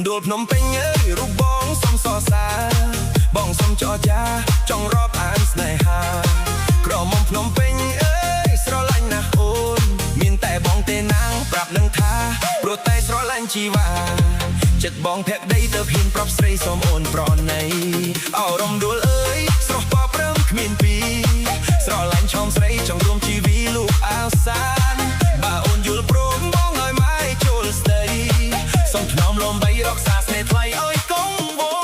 ដួលភ្នំពេញអើយរូបបងសំសរសាបងសំចរចាចង់រាប់អានស្នេហាក្រមុំភ្នំពេញអើយស្រឡាញ់ណាស់អូនមានតែបងទេណាងប្រាប់នឹងថាព្រោះតែស្រឡាញ់ជីវ៉ាចិត្តបងភក្តីទៅហ៊ានប្រាប់ស្រីសូមអូនប្រណីអរំដួលអើយស្រស់បបព្រមគ្មានពីស្រឡាញ់ឆោមស្រីចង់រួមជីវីលោកអាវសានបើអូនយល់ព្រមបងឲ្យម៉ែចូលស្ដីសូមថ្នមលំបីរក្សាស្នេហ៍ថ្លៃឲ្យកងវង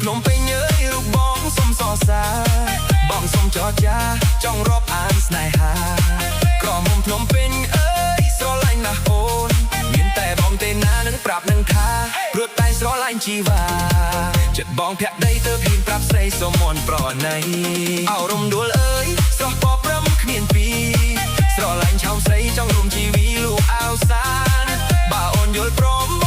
ភ្នំពេញអើយរូបបងសុំសរសាបងសុំចរចាចង់រាប់អានស្នេហាក្រមុំភ្នំពេញអើយស្រឡាញ់ណាស់អូនមានតែបងទេណានឹងប្រាប់នឹងថាព្រោះតែស្រឡាញ់ជីវ៉ាចិត្តបងភក្តីទៅហ៊ានប្រាប់ស្រីសូមមន់ប្រណីអរំដួលអើយស្រស់បបព្រមគ្មានពីស្រឡាញ់ឆោមស្រីចង់រួមជីវីលោកអាវសានបើអូនយល់ព្រម